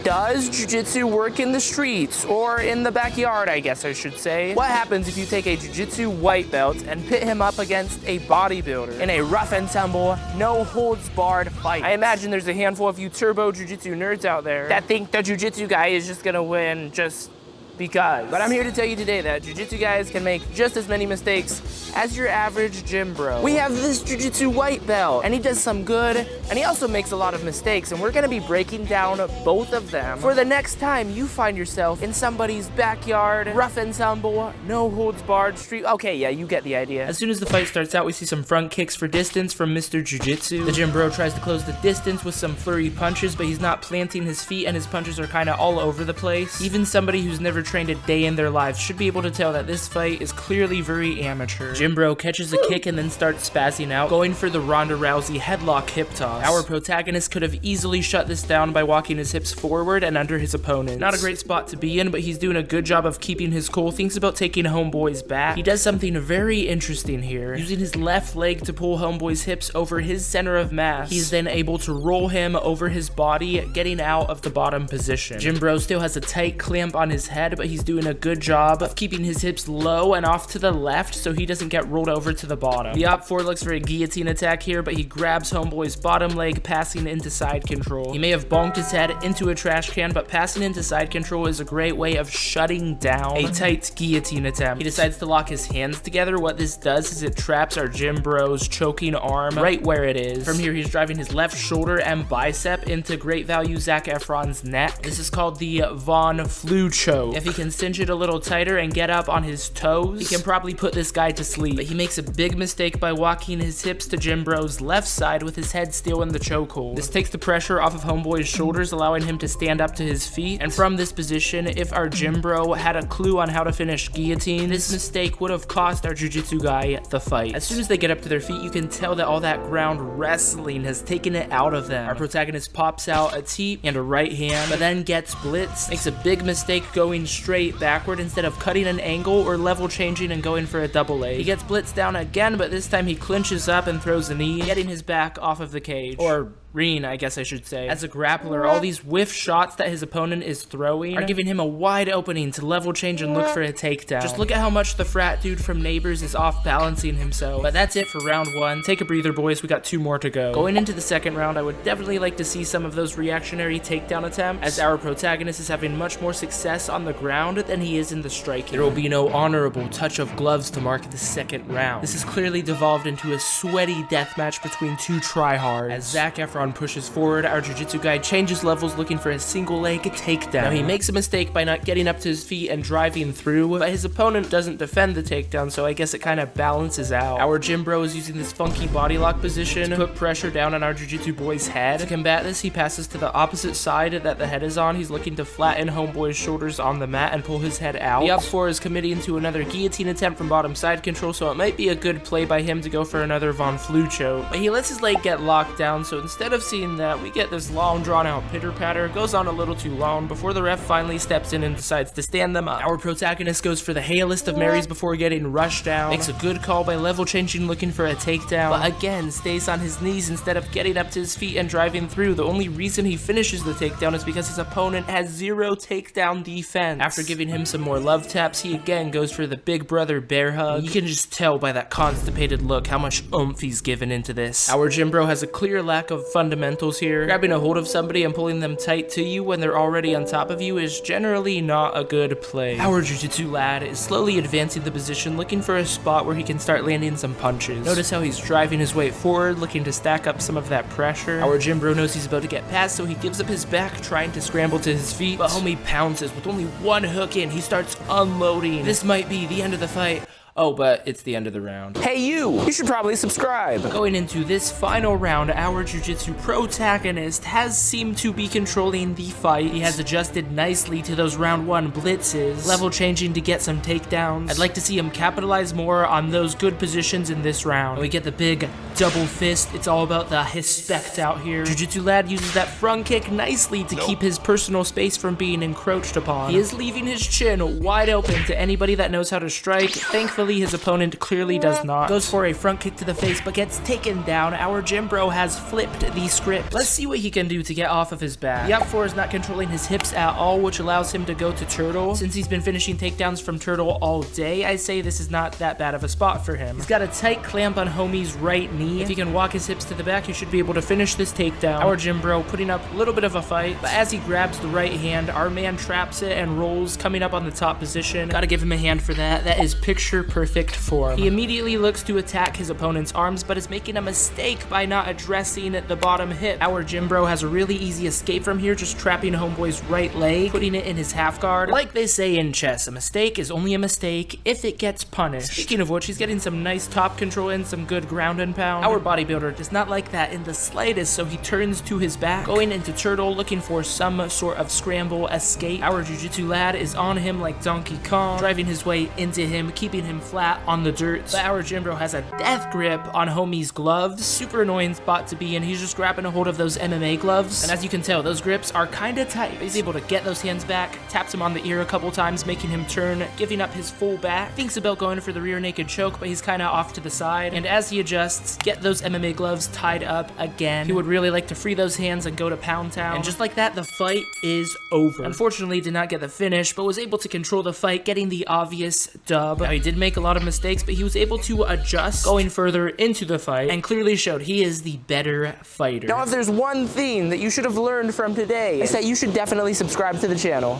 Does jiu-jitsu work in the streets, or in the backyard, I guess I should say? What happens if you take a jiu-jitsu white belt and pit him up against a bodybuilder in a rough and tumble, no holds barred fight? I imagine there's a handful of you turbo jiu-jitsu nerds out there that think the jiu-jitsu guy is just gonna win just because. But I'm here to tell you today that jiu-jitsu guys can make just as many mistakes as your average gym bro. We have this jiu-jitsu white belt, and he does some good, and he also makes a lot of mistakes, and we're gonna be breaking down both of them for the next time you find yourself in somebody's backyard, rough and tumble, no holds barred street. Okay, yeah, you get the idea. As soon as the fight starts out, we see some front kicks for distance from Mr. Jiu-Jitsu. The gym bro tries to close the distance with some flurry punches, but he's not planting his feet, and his punches are kind of all over the place. Even somebody who's never trained a day in their lives should be able to tell that this fight is clearly very amateur. Gym bro catches a kick and then starts spazzing out, going for the Ronda Rousey headlock hip toss. Our protagonist could have easily shut this down by walking his hips forward and under his opponent. Not a great spot to be in, but he's doing a good job of keeping his cool, thinks about taking homeboy's back. He does something very interesting here. Using his left leg to pull homeboy's hips over his center of mass, he's then able to roll him over his body, getting out of the bottom position. Gym bro still has a tight clamp on his head, but he's doing a good job of keeping his hips low and off to the left so he doesn't get rolled over to the bottom. The op 4 looks for a guillotine attack here, but he grabs homeboy's bottom leg, passing into side control. He may have bonked his head into a trash can, but passing into side control is a great way of shutting down a tight guillotine attempt. He decides to lock his hands together. What this does is it traps our gym bro's choking arm right where it is. From here, he's driving his left shoulder and bicep into great value Zac Efron's neck. This is called the Von Flu choke. If he can cinch it a little tighter and get up on his toes, he can probably put this guy to sleep. But he makes a big mistake by walking his hips to gym bro's left side with his head still in the chokehold. This takes the pressure off of homeboy's shoulders, allowing him to stand up to his feet. And from this position, if our gym bro had a clue on how to finish guillotine, this mistake would have cost our jiu-jitsu guy the fight. As soon as they get up to their feet, you can tell that all that ground wrestling has taken it out of them. Our protagonist pops out a teep and a right hand, but then gets blitzed, makes a big mistake going straight backward instead of cutting an angle or level changing and going for a double leg. He gets blitzed down again, but this time he clinches up and throws a knee, getting his back off of the cage. Or ring, I guess I should say. As a grappler, all these whiff shots that his opponent is throwing are giving him a wide opening to level change and look for a takedown. Just look at how much the frat dude from Neighbors is off balancing himself. But that's it for round one. Take a breather, boys. We got 2 more to go. Going into the second round, I would definitely like to see some of those reactionary takedown attempts, as our protagonist is having much more success on the ground than he is in the striking. There will be no honorable touch of gloves to mark the second round. This has clearly devolved into a sweaty deathmatch between 2 tryhards. As Zac Efron pushes forward, our jiu-jitsu guy changes levels looking for a single leg takedown. Now he makes a mistake by not getting up to his feet and driving through, but his opponent doesn't defend the takedown, so I guess it kind of balances out. Our gym bro is using this funky body lock position to put pressure down on our jiu-jitsu boy's head. To combat this, he passes to the opposite side that the head is on. He's looking to flatten homeboy's shoulders on the mat and pull his head out. The op 4 is committing to another guillotine attempt from bottom side control, so it might be a good play by him to go for another Von Flu choke. But he lets his leg get locked down, so instead of seeing that, we get this long drawn out pitter patter. Goes on a little too long before the ref finally steps in and decides to stand them up. Our protagonist goes for the hailest of Marys before getting rushed down. Makes a good call by level changing, looking for a takedown, but again stays on his knees instead of getting up to his feet and driving through. The only reason he finishes the takedown is because his opponent has 0 takedown defense. After giving him some more love taps, he again goes for the big brother bear hug. You can just tell by that constipated look how much oomph he's given into this. Our gym bro has a clear lack of fundamentals here. Grabbing a hold of somebody and pulling them tight to you when they're already on top of you is generally not a good play. Our jiu-jitsu lad is slowly advancing the position, looking for a spot where he can start landing some punches. Notice how he's driving his weight forward, looking to stack up some of that pressure. Our gym bro knows he's about to get past, so he gives up his back, trying to scramble to his feet, but homie pounces with only 1 hook in. He starts unloading. This might be the end of the fight. Oh, but it's the end of the round. Hey you should probably subscribe. Going into this final round, our jiu-jitsu protagonist has seemed to be controlling the fight. He has adjusted nicely to those round 1 blitzes, level changing to get some takedowns. I'd like to see him capitalize more on those good positions in this round. We get the big double fist. It's all about the respect out here. Jiu-Jitsu Lad uses that front kick nicely to keep his personal space from being encroached upon. He is leaving his chin wide open to anybody that knows how to strike. Thankfully, his opponent clearly does not. Goes for a front kick to the face, but gets taken down. Our gym bro has flipped the script. Let's see what he can do to get off of his back. The up 4 is not controlling his hips at all, which allows him to go to turtle. Since he's been finishing takedowns from turtle all day, I say this is not that bad of a spot for him. He's got a tight clamp on homie's right knee. If he can walk his hips to the back, he should be able to finish this takedown. Our gym bro putting up a little bit of a fight, but as he grabs the right hand, our man traps it and rolls, coming up on the top position. Gotta give him a hand for that. That is picture perfect form. He immediately looks to attack his opponent's arms, but is making a mistake by not addressing the bottom hip. Our gym bro has a really easy escape from here, just trapping homeboy's right leg, putting it in his half guard. Like they say in chess, a mistake is only a mistake if it gets punished. Speaking of which, he's getting some nice top control and some good ground and pound. Our bodybuilder does not like that in the slightest, so he turns to his back, going into turtle, looking for some sort of scramble escape. Our jiu-jitsu lad is on him like Donkey Kong, driving his way into him, keeping him flat on the dirt. But our gym bro has a death grip on homie's gloves. Super annoying spot to be in. He's just grabbing a hold of those MMA gloves, and as you can tell, those grips are kind of tight. He's able to get those hands back, taps him on the ear a couple times, making him turn, giving up his full back. Thinks about going for the rear naked choke, but he's kind of off to the side, and as he adjusts, get those MMA gloves tied up again. He would really like to free those hands and go to Pound Town, and just like that, the fight is over. Unfortunately, did not get the finish, but was able to control the fight, getting the obvious dub. Now, he did make a lot of mistakes, but he was able to adjust, going further into the fight, and clearly showed he is the better fighter. Now, if there's one thing that you should have learned from today, it's that you should definitely subscribe to the channel.